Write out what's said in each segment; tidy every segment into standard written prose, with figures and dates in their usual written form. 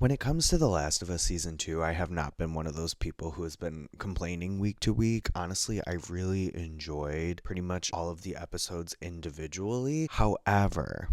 When it comes to The Last of Us Season 2, I have not been one of those people who has been complaining week to week. Honestly, I really enjoyed pretty much all of the episodes individually. However,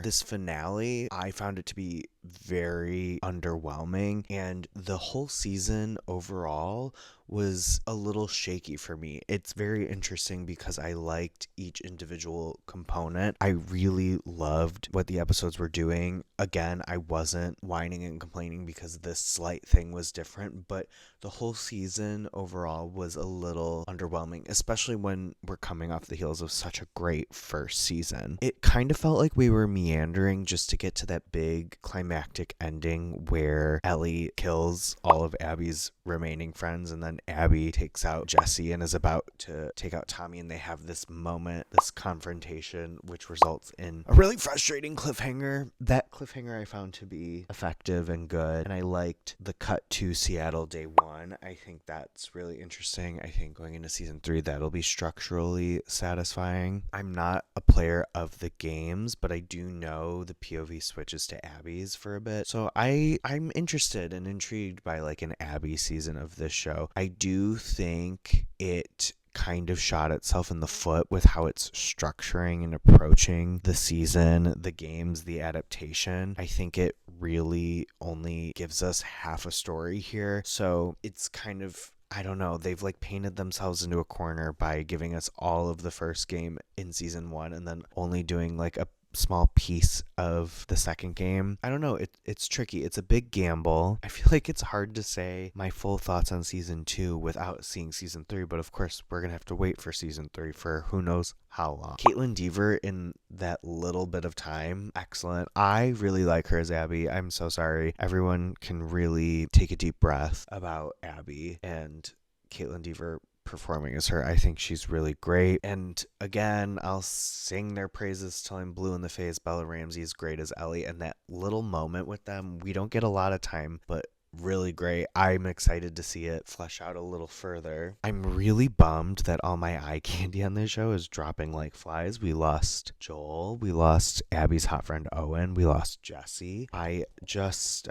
this finale, I found it to be very underwhelming, and the whole season overall was a little shaky for me. It's very interesting because I liked each individual component. I really loved what the episodes were doing. Again, I wasn't whining and complaining because this slight thing was different, but the whole season overall was a little underwhelming, especially when we're coming off the heels of such a great first season. It kind of felt like we were meandering just to get to that big climactic ending where Ellie kills all of Abby's remaining friends, and then Abby takes out Jesse and is about to take out Tommy, and they have this moment, this confrontation, which results in a really frustrating cliffhanger. That cliffhanger I found to be effective and good, and I liked the cut to Seattle day one. I think that's really interesting. I think going into season 3, that'll be structurally satisfying. I'm not a player of the games, but I do know the POV switches to Abby's for a bit, so I'm interested and intrigued by like an Abby season of this show. I do think it kind of shot itself in the foot with how it's structuring and approaching the season, the games, the adaptation. I think it really only gives us half a story here. So it's kind of, I don't know, they've like painted themselves into a corner by giving us all of the first game in season 1 and then only doing like a small piece of the second game. I don't know, it's tricky. It's a big gamble. I feel like it's hard to say my full thoughts on season 2 without seeing season 3, but of course we're gonna have to wait for season 3 for who knows how long. Caitlin Dever, in that little bit of time, excellent. I really like her as Abby. I'm so sorry. Everyone can really take a deep breath about Abby, and Caitlin Dever performing as her. I think she's really great. And again, I'll sing their praises till I'm blue in the face. Bella Ramsey is great as Ellie, and that little moment with them, we don't get a lot of time, but really great. I'm excited to see it flesh out a little further. I'm really bummed that all my eye candy on this show is dropping like flies. We lost Joel. We lost Abby's hot friend Owen. We lost Jesse. I just,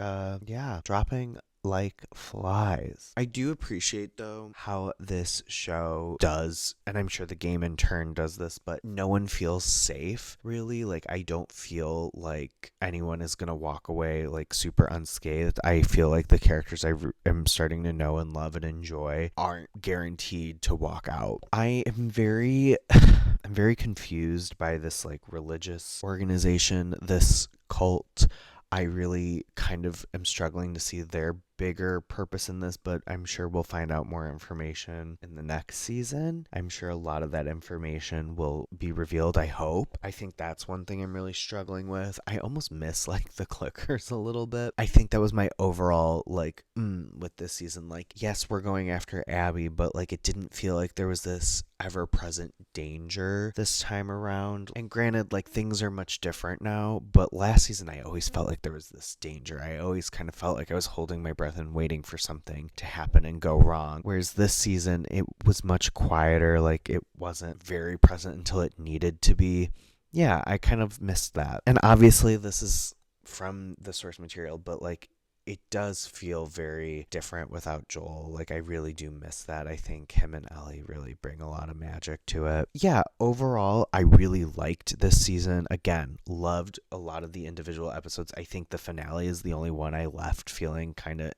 dropping like flies. I do appreciate though how this show does, and I'm sure the game in turn does this, but no one feels safe really. Like I don't feel like anyone is gonna walk away like super unscathed. I feel like the characters am starting to know and love and enjoy aren't guaranteed to walk out. I am very I'm very confused by this like religious organization, this cult. I really kind of am struggling to see their bigger purpose in this, but I'm sure we'll find out more information in the next season. I'm sure a lot of that information will be revealed, I hope. I think that's one thing I'm really struggling with. I almost miss like the clickers a little bit. I think that was my overall like with this season. Like, yes, we're going after Abby, but like it didn't feel like there was this ever-present danger this time around. And granted, like things are much different now, but last season I always felt like there was this danger. I always kind of felt like I was holding my breath and waiting for something to happen and go wrong. Whereas this season, it was much quieter. Like it wasn't very present until it needed to be. Yeah, I kind of missed that. And obviously this is from the source material, but like it does feel very different without Joel. Like I really do miss that. I think him and Ellie really bring a lot of magic to it. Yeah, overall, I really liked this season. Again, loved a lot of the individual episodes. I think the finale is the only one I left feeling kind of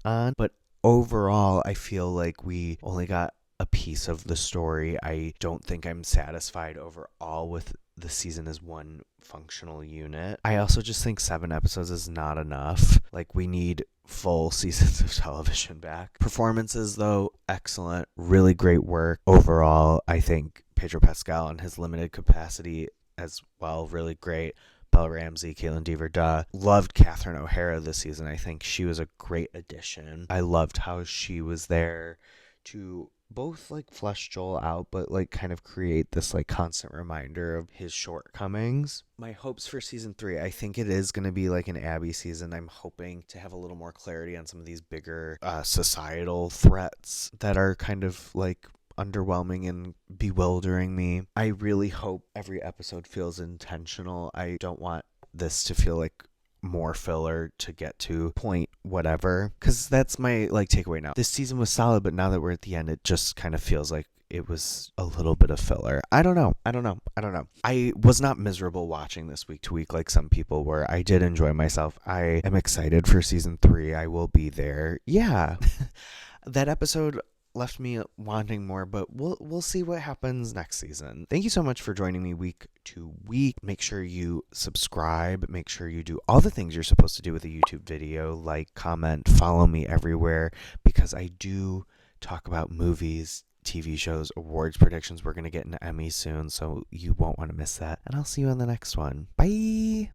on. But overall, I feel like we only got a piece of the story. I don't think I'm satisfied overall with the season as one functional unit. I also just think 7 episodes is not enough. Like we need full seasons of television back. Performances though, excellent. Really great work. Overall, I think Pedro Pascal in his limited capacity as well, really great. Bella Ramsey, Caitlin Dever, loved Catherine O'Hara this season. I think she was a great addition. I loved how she was there to both like flesh Joel out, but like kind of create this like constant reminder of his shortcomings. My hopes for season 3, I think it is going to be like an Abby season. I'm hoping to have a little more clarity on some of these bigger societal threats that are kind of like underwhelming and bewildering me. I really hope every episode feels intentional. I don't want this to feel like more filler to get to point whatever, because that's my like takeaway now. This season was solid, but now that we're at the end, it just kind of feels like it was a little bit of filler. I don't know. I was not miserable watching this week to week like some people were. I did enjoy myself. I am excited for season 3. I will be there. Yeah. That episode left me wanting more, but we'll see what happens next season. Thank you so much for joining me week to week. Make sure you subscribe. Make sure you do all the things you're supposed to do with a YouTube video, like, comment, follow me everywhere, because I do talk about movies, TV shows, awards predictions. We're going to get an Emmy soon, so you won't want to miss that. And I'll see you on the next one. Bye!